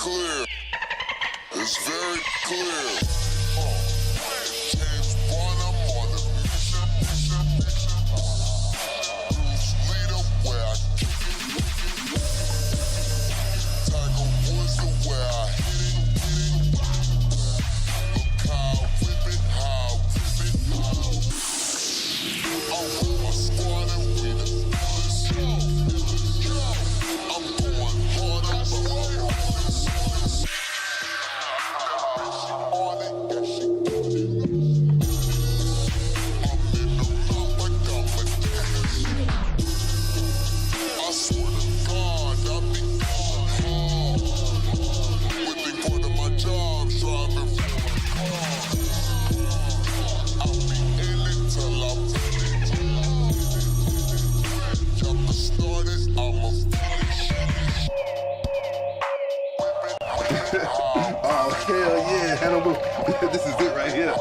clear. It's very clear. James Bond, I'm on the mission. Bruce Leader, where I kick it. Tiger Woods, the where I hit it. Look how I whip it, how I whip it. I'm with my squad and we the illest. I'm going harder, but I'm on it, yeah, she got it. I'm in the mouth like I'm a dentist. I swear to God, I be going hard. Within part of my job, driving for a car. I'll be in it till I'm finished. Jump the started, I'ma finish. Whip it, Oh, hell yeah, Hannibal. This is it right here.